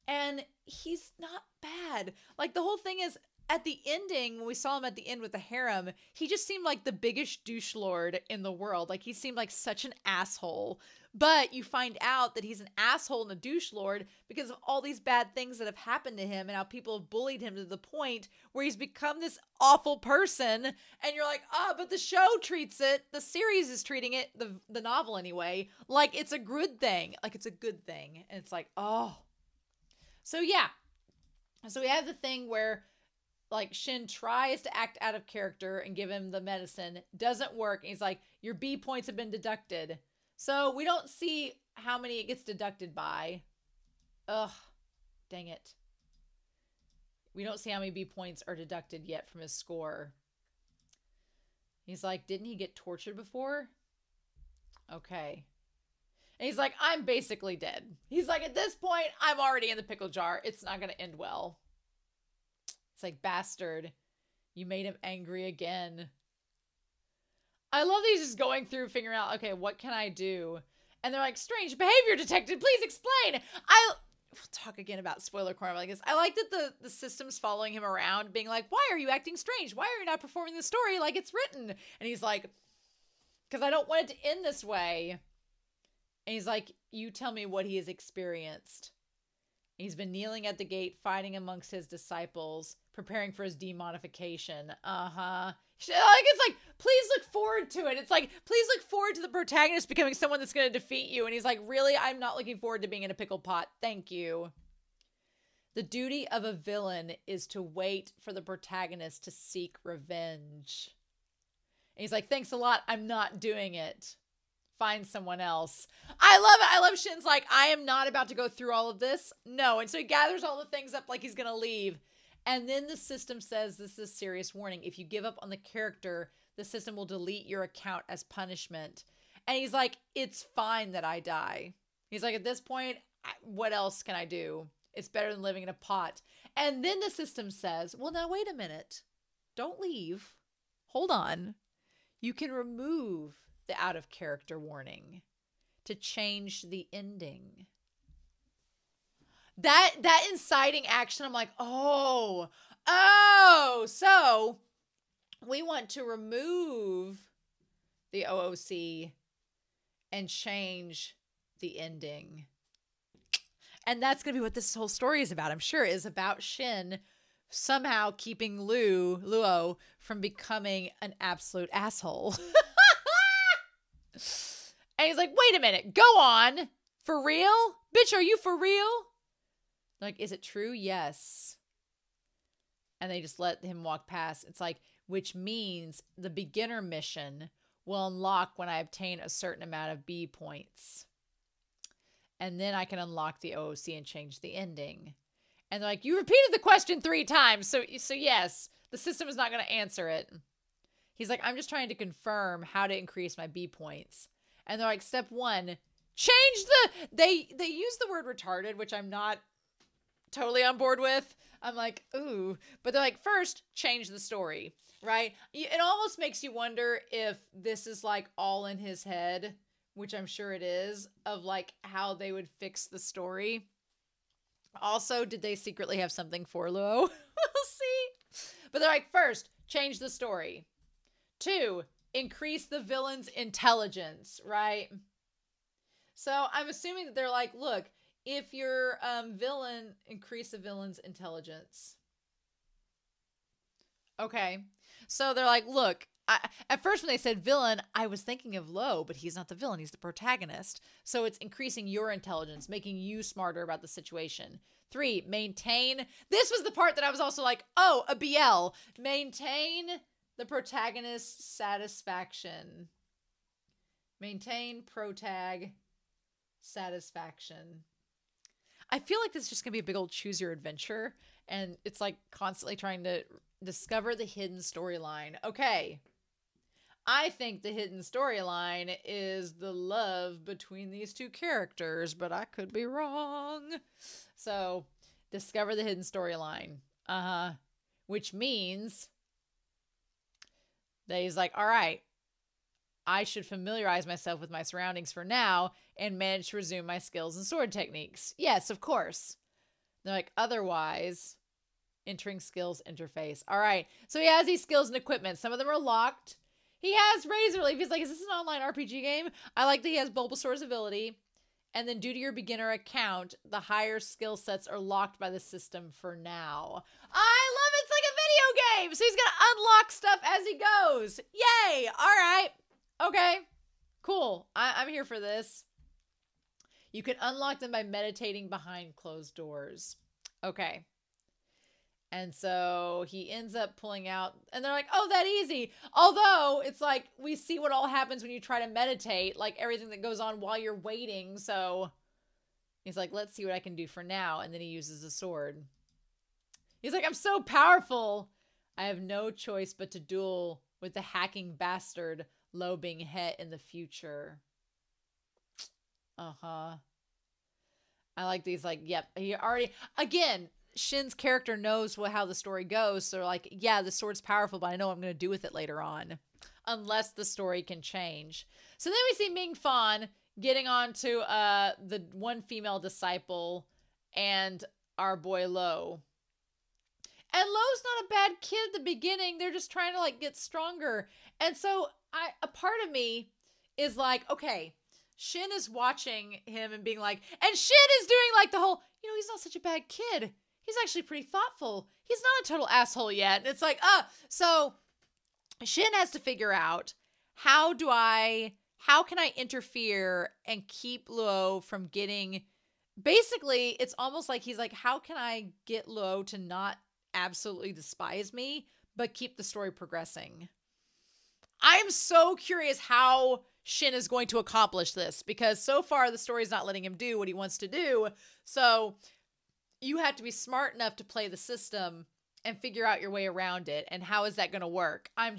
and he's not bad. Like, the whole thing is, at the ending, when we saw him at the end with the harem, he just seemed like the biggest douche lord in the world. Like, he seemed like such an asshole. But you find out that he's an asshole and a douche lord because of all these bad things that have happened to him and how people have bullied him to the point where he's become this awful person. And you're like, but the show treats it, the series is treating it, the novel anyway, like it's a good thing. Like, it's a good thing. And it's like, oh. So yeah. So we have the thing where, like, Shin tries to act out of character and give him the medicine. Doesn't work. And he's like, your B points have been deducted. So we don't see how many it gets deducted by. Ugh. Dang it. We don't see how many B points are deducted yet from his score. He's like, didn't he get tortured before? Okay. And he's like, I'm basically dead. He's like, at this point, I'm already in the pickle jar. It's not going to end well. It's like, bastard, you made him angry again. I love that he's just going through figuring out, okay, what can I do? And they're like, strange behavior detected. Please explain. We'll talk again about spoiler corner like this. I like that the system's following him around being like, why are you acting strange? Why are you not performing the story like it's written? And he's like, because I don't want it to end this way. And he's like, you tell me what he has experienced. He's been kneeling at the gate, fighting amongst his disciples, preparing for his demonification. Like, it's like, please look forward to it. It's like, please look forward to the protagonist becoming someone that's going to defeat you. And he's like, really? I'm not looking forward to being in a pickle pot. Thank you. The duty of a villain is to wait for the protagonist to seek revenge. And he's like, thanks a lot. I'm not doing it. Find someone else. I love it. I love Shin's like, I am not about to go through all of this. No. And so he gathers all the things up like he's going to leave. And then the system says, this is a serious warning. If you give up on the character, the system will delete your account as punishment. And he's like, it's fine that I die. He's like, at this point, what else can I do? It's better than living in a pot. And then the system says, well, now wait a minute. Don't leave. Hold on. You can remove the out of character warning to change the ending. That inciting action, I'm like, oh, so we want to remove the OOC and change the ending. And that's going to be what this whole story is about. I'm sure is about Shin somehow keeping Luo from becoming an absolute asshole. And he's like, wait a minute, go on. For real? Bitch, are you for real? Like, is it true? Yes. And they just let him walk past. It's like, which means the beginner mission will unlock when I obtain a certain amount of B points. And then I can unlock the OOC and change the ending. And they're like, you repeated the question 3 times. So yes, the system is not going to answer it. He's like, I'm just trying to confirm how to increase my B points. And they're like, step 1, change they use the word retarded, which I'm not totally on board with. I'm like, ooh. But they're like, first, change the story, right? It almost makes you wonder if this is like all in his head, which I'm sure it is, of like how they would fix the story. Also, did they secretly have something for Luo? We'll see. But they're like, first, change the story. 2, increase the villain's intelligence, right? So I'm assuming that they're like, look, if your villain, increase the villain's intelligence. Okay. So they're like, look, at first when they said villain, I was thinking of Lo, but he's not the villain. He's the protagonist. So it's increasing your intelligence, making you smarter about the situation. 3, maintain. This was the part that I was also like, oh, a BL. Maintain the protagonist's satisfaction. Maintain protag satisfaction. I feel like this is just going to be a big old choose your adventure. And it's like constantly trying to discover the hidden storyline. Okay. I think the hidden storyline is the love between these two characters, but I could be wrong. So, discover the hidden storyline. Which means that he's like, all right, I should familiarize myself with my surroundings for now and manage to resume my skills and sword techniques. Yes, of course. They're like, otherwise, entering skills interface. All right. So he has these skills and equipment. Some of them are locked. He has Razor Leaf. He's like, is this an online RPG game? I like that he has Bulbasaur's ability. And then due to your beginner account, the higher skill sets are locked by the system for now. I love it. It's like a video game. So he's going to unlock stuff as he goes. Yay. All right. Okay. Cool. I'm here for this. You can unlock them by meditating behind closed doors. Okay. And so he ends up pulling out, and they're like, oh, that easy. Although it's like, we see what all happens when you try to meditate, like everything that goes on while you're waiting. So he's like, let's see what I can do for now. And then he uses a sword. He's like, I'm so powerful. I have no choice but to duel with the hacking bastard Lo being het in the future. I like these, like, yep, he already, again, Shin's character knows how the story goes. So like, yeah, the sword's powerful, but I know what I'm going to do with it later on. Unless the story can change. So then we see Ming Fan getting on to the one female disciple and our boy Lo. And Lo's not a bad kid at the beginning. They're just trying to like get stronger. And so a part of me is like, okay, Shin is watching him and being like, and Shin is doing like the whole, you know, he's not such a bad kid. He's actually pretty thoughtful. He's not a total asshole yet. And it's like, so Shin has to figure out how can I interfere and keep Luo from getting, basically, it's almost like he's like, how can I get Luo to not absolutely despise me, but keep the story progressing? I'm so curious how Shin is going to accomplish this, because so far the story is not letting him do what he wants to do. So you have to be smart enough to play the system and figure out your way around it. And how is that going to work? I'm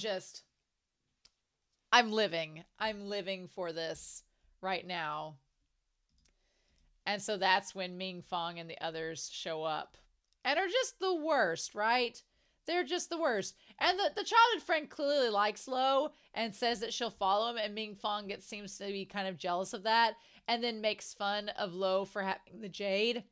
living for this right now. And so that's when Ming Fang and the others show up and are just the worst, right? They're just the worst. And the childhood friend clearly likes Lo and says that she'll follow him. And Ming Fang seems to be kind of jealous of that. And then makes fun of Lo for having the jade.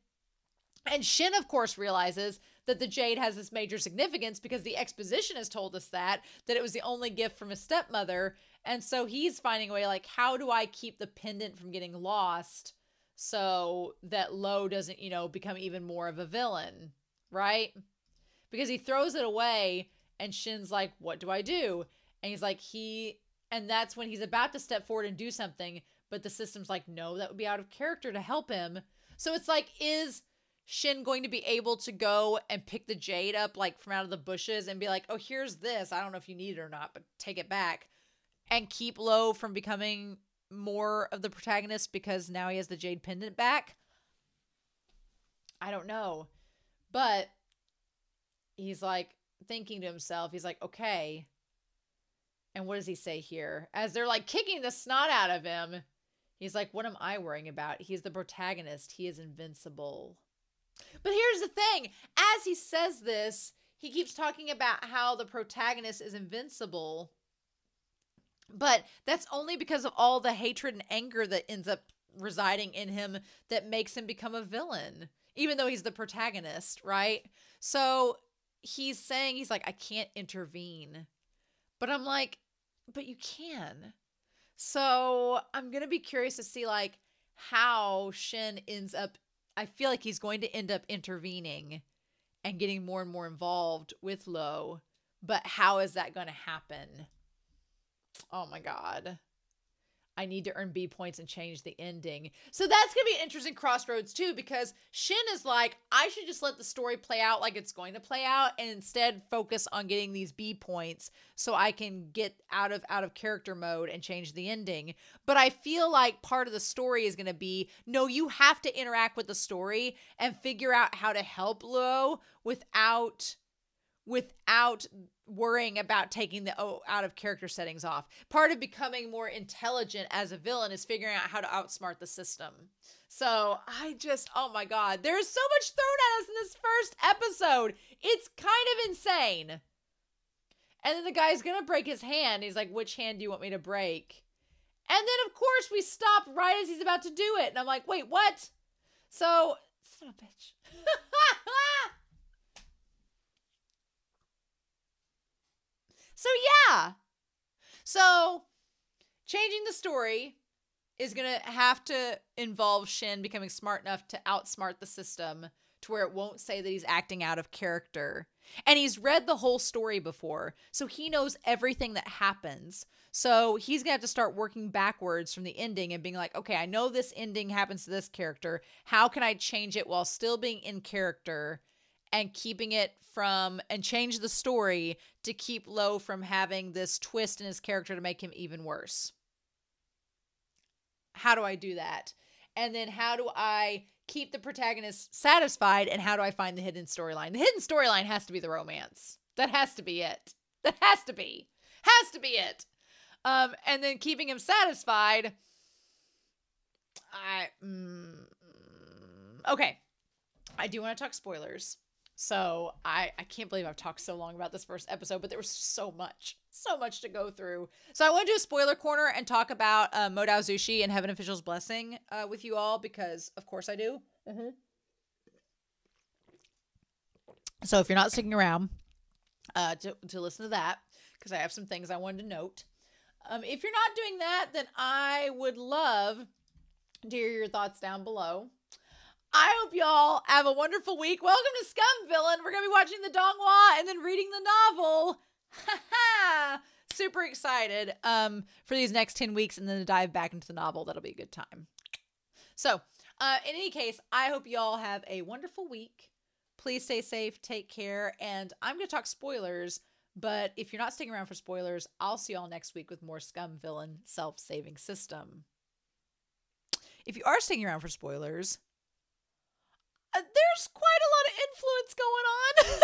And Shin, of course, realizes that the jade has this major significance because the exposition has told us that it was the only gift from his stepmother. And so he's finding a way, like, how do I keep the pendant from getting lost so that Lo doesn't, become even more of a villain, right? Because he throws it away and Shin's like, what do I do? And he's like, and that's when he's about to step forward and do something, but the system's like, no, that would be out of character to help him. So it's like, is Shin going to be able to go and pick the jade up like from out of the bushes and be like, oh, here's this. I don't know if you need it or not, but take it back, and keep Lo from becoming more of the protagonist because now he has the jade pendant back? I don't know. But he's like thinking to himself, he's like, okay. And what does he say here? As they're like kicking the snot out of him, he's like, what am I worrying about? He's the protagonist. He is invincible. But here's the thing. As he says this, he keeps talking about how the protagonist is invincible. But that's only because of all the hatred and anger that ends up residing in him that makes him become a villain, even though he's the protagonist, right? So he's saying, he's like, I can't intervene. But I'm like, but you can. So I'm going to be curious to see like how Shin ends up. I feel like he's going to end up intervening and getting more and more involved with Lo. But how is that going to happen? Oh my God. I need to earn B points and change the ending. So that's going to be an interesting crossroads too, because Shin is like, I should just let the story play out like it's going to play out and instead focus on getting these B points so I can get out of character mode and change the ending. But I feel like part of the story is going to be, no, you have to interact with the story and figure out how to help Lo without without worrying about taking the out of character settings off. Part of becoming more intelligent as a villain is figuring out how to outsmart the system. So oh my God, there's so much thrown at us in this first episode. It's kind of insane. And then the guy's gonna break his hand. He's like, which hand do you want me to break? And then, of course, we stop right as he's about to do it. And I'm like, wait, what? So, son of a bitch. So, yeah. So, changing the story is going to have to involve Shin becoming smart enough to outsmart the system to where it won't say that he's acting out of character. And he's read the whole story before, so he knows everything that happens. So he's going to have to start working backwards from the ending and being like, okay, I know this ending happens to this character. How can I change it while still being in character and keeping it from, and change the story to keep Lo from having this twist in his character to make him even worse? How do I do that? And then how do I keep the protagonist satisfied, and how do I find the hidden storyline? The hidden storyline has to be the romance. That has to be it. That has to be. Has to be it. And then keeping him satisfied. Okay. I do want to talk spoilers. So I can't believe I've talked so long about this first episode, but there was so much to go through. So I want to do a spoiler corner and talk about Modao Zushi and Heaven Official's Blessing with you all, because of course I do. Mm-hmm. So if you're not sticking around to listen to that, because I have some things I wanted to note. If you're not doing that, then I would love to hear your thoughts down below. I hope y'all have a wonderful week. Welcome to Scum, Villain. We're going to be watching the donghua and then reading the novel. Super excited for these next 10 weeks and then to dive back into the novel. That'll be a good time. So, in any case, I hope y'all have a wonderful week. Please stay safe, take care, and I'm going to talk spoilers, but if you're not sticking around for spoilers, I'll see y'all next week with more Scum, Villain self-saving system. If you are sticking around for spoilers, there's quite a lot of influence going on.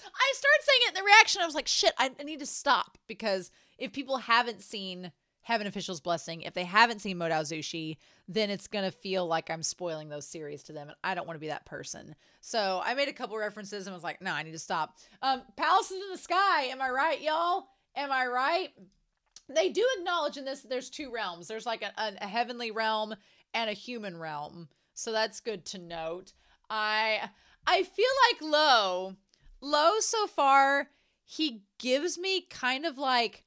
I started saying it in the reaction. I was like, shit, I need to stop, because if people haven't seen Heaven Official's Blessing, if they haven't seen Modao Zushi, then it's going to feel like I'm spoiling those series to them, and I don't want to be that person. So I made a couple references and was like, no, I need to stop. Palaces in the Sky. Am I right, y'all? Am I right? They do acknowledge in this that there's two realms. There's like a heavenly realm and a human realm. So that's good to note. I feel like Lo so far, he gives me kind of like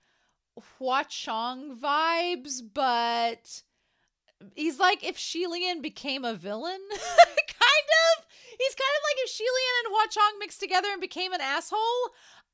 Hua Chong vibes, but he's like if Shilian became a villain, kind of. He's kind of like if Shilian and Hua Chong mixed together and became an asshole.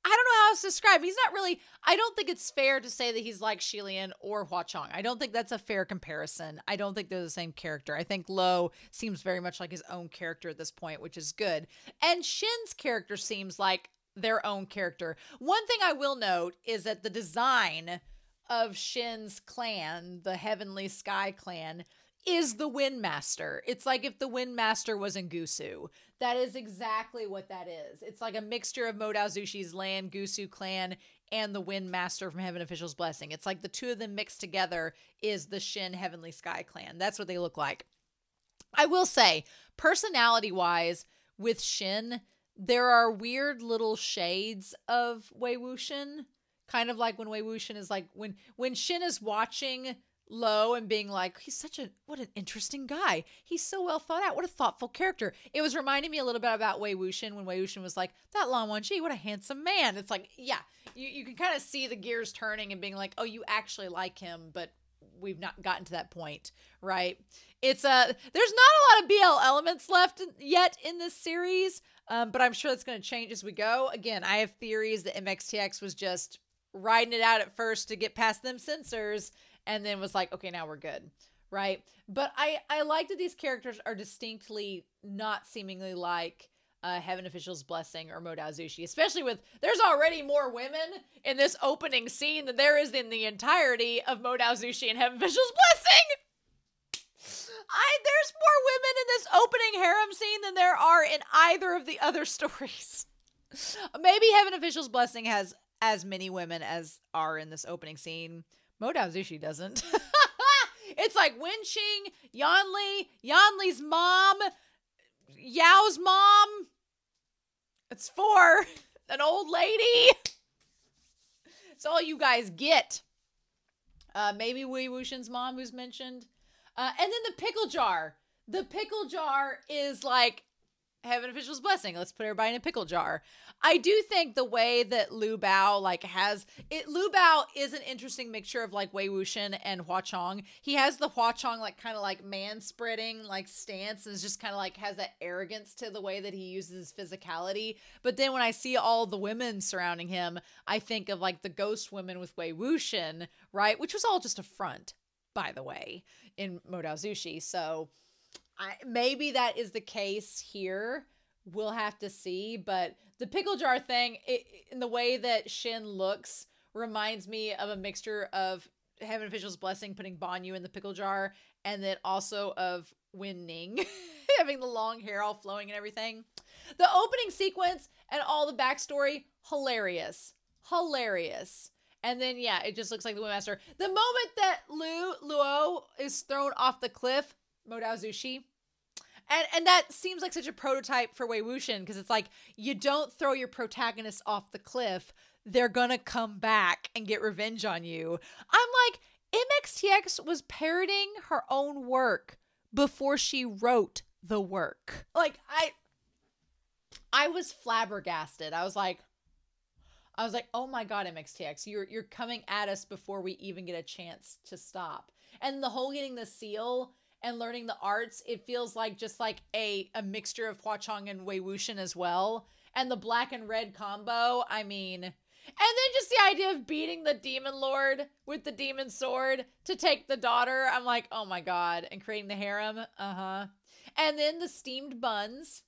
I don't know how else to describe. He's not really, I don't think it's fair to say that he's like Shilian or Hua Chong. I don't think that's a fair comparison. I don't think they're the same character. I think Lo seems very much like his own character at this point, which is good. And Shin's character seems like their own character. One thing I will note is that the design of Shin's clan, the Heavenly Sky clan, is the Windmaster. It's like if the Windmaster was in Gusu. That is exactly what that is. It's like a mixture of Modao Zushi's land, Gusu clan, and the Windmaster from Heaven Official's Blessing. It's like the two of them mixed together is the Shin Heavenly Sky clan. That's what they look like. I will say, personality-wise, with Shin, there are weird little shades of Wei Wuxian. Kind of like when Wei Wuxian is like, when Shin is watching Lo and being like, what an interesting guy. He's so well thought out. What a thoughtful character. It was reminding me a little bit about Wei Wuxian when Wei Wuxian was like, that Lan Wangji, what a handsome man. It's like, yeah, you can kind of see the gears turning and being like, oh, you actually like him, but we've not gotten to that point, right? It's there's not a lot of BL elements left yet in this series, but I'm sure that's going to change as we go. Again, I have theories that MXTX was just riding it out at first to get past them censors, and then was like, okay, now we're good, right? But I like that these characters are distinctly not seemingly like Heaven Official's Blessing or Modao Zushi, especially with, there's already more women in this opening scene than there is in the entirety of Modao Zushi and Heaven Official's Blessing. There's more women in this opening harem scene than there are in either of the other stories. Maybe Heaven Official's Blessing has as many women as are in this opening scene. Modao Zushi doesn't. It's like Wenqing, Yanli, Yanli's mom, Yao's mom. It's 4. An old lady. It's all you guys get. Maybe Wei Wuxian's mom, who's mentioned. And then the pickle jar. The pickle jar is like Heaven Official's Blessing. Let's put everybody in a pickle jar. I do think the way that Lu Bao has it. Lu Bao is an interesting mixture of like Wei Wuxian and Hua Chong. He has the Hua Chong like kind of like man spreading like stance, and is just kind of like has that arrogance to the way that he uses his physicality. But then when I see all the women surrounding him, I think of like the ghost women with Wei Wuxian, right? Which was all just a front, by the way, in Modao Zushi. So maybe that is the case here. We'll have to see. But the pickle jar thing, in the way that Shin looks, reminds me of a mixture of Heaven Official's Blessing putting Banyu in the pickle jar, and then also of Wen Ning having the long hair all flowing and everything. The opening sequence and all the backstory, hilarious. Hilarious. And then, yeah, it just looks like the Windmaster. The moment that Luo is thrown off the cliff, Modao Zushi. And that seems like such a prototype for Wei Wuxian, because it's like, you don't throw your protagonist off the cliff. They're going to come back and get revenge on you. I'm like, MXTX was parodying her own work before she wrote the work. Like, I was flabbergasted. I was like, oh my God, MXTX, you're coming at us before we even get a chance to stop. And the whole getting the seal and learning the arts, it feels like just like a mixture of Hua Chong and Wei Wuxian as well. And the black and red combo, I mean. And then just the idea of beating the demon lord with the demon sword to take the daughter. I'm like, oh my God. And creating the harem. And then the steamed buns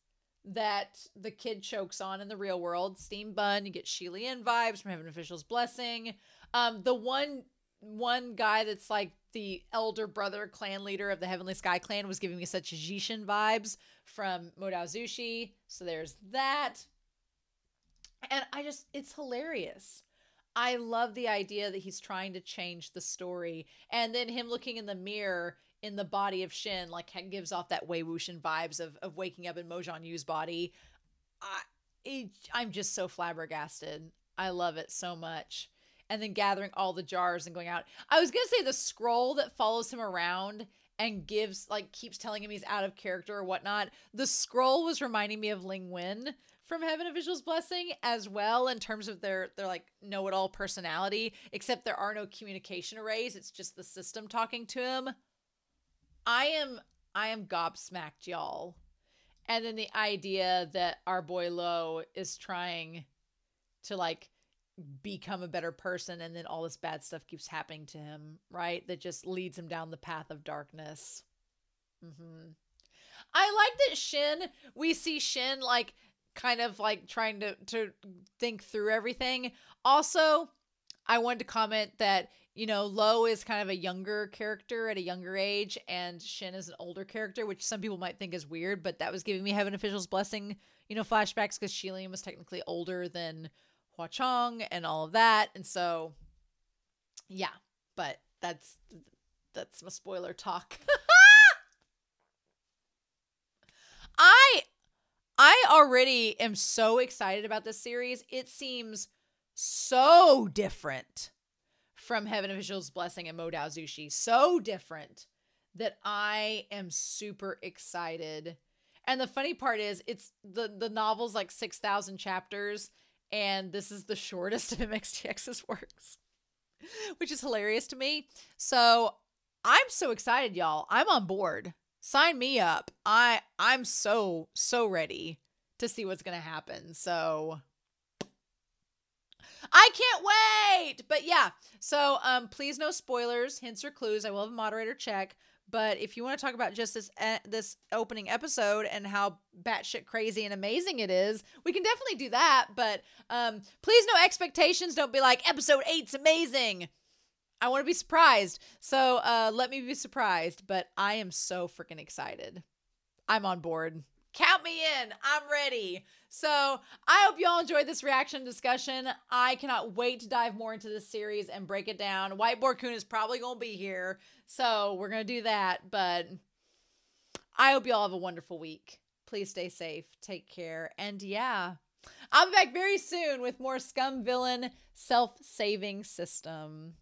that the kid chokes on in the real world. Steamed bun, you get Shilian vibes from Heaven Official's Blessing. The one guy that's like the elder brother clan leader of the Heavenly Sky clan was giving me such Jishin vibes from Modao Zushi. So there's that. And it's hilarious. I love the idea that he's trying to change the story. And then him looking in the mirror in the body of Shin, like, gives off that Wei Wuxian vibes of waking up in Mo Jianyu's body. I'm just so flabbergasted. I love it so much. And then gathering all the jars and going out. I was going to say the scroll that follows him around and keeps telling him he's out of character or whatnot. The scroll was reminding me of Ling Wen from Heaven Official's Blessing as well, in terms of their like know-it-all personality, except there are no communication arrays. It's just the system talking to him. I am gobsmacked, y'all. And then the idea that our boy Lo is trying to like become a better person, and then all this bad stuff keeps happening to him, right? That just leads him down the path of darkness. I like that we see Shin like kind of like trying to think through everything. Also, I wanted to comment that, you know, Lo is kind of a younger character at a younger age, and Shin is an older character, which some people might think is weird, but that was giving me Heaven Official's Blessing, you know, flashbacks, because Shilian was technically older than Hua Chong and all of that. And so, yeah, but that's my spoiler talk. I already am so excited about this series. It seems so different from Heaven Official's Blessing and Modao Zushi. So different that I am super excited. And the funny part is, it's the novel's like 6,000 chapters, and this is the shortest of MXTX's works, which is hilarious to me. So I'm so excited, y'all. I'm on board. Sign me up. I'm so ready to see what's going to happen. So I can't wait. But yeah, so please no spoilers, hints or clues. I will have a moderator check. But if you want to talk about just this opening episode and how batshit crazy and amazing it is, we can definitely do that. But please no expectations. Don't be like, episode 8's amazing. I want to be surprised. So let me be surprised. But I am so freaking excited. I'm on board. Count me in. I'm ready. So I hope y'all enjoyed this reaction discussion. I cannot wait to dive more into this series and break it down. Whiteboard Coon is probably going to be here. So we're going to do that. But I hope y'all have a wonderful week. Please stay safe. Take care. And yeah, I'll be back very soon with more Scum Villain self-saving system.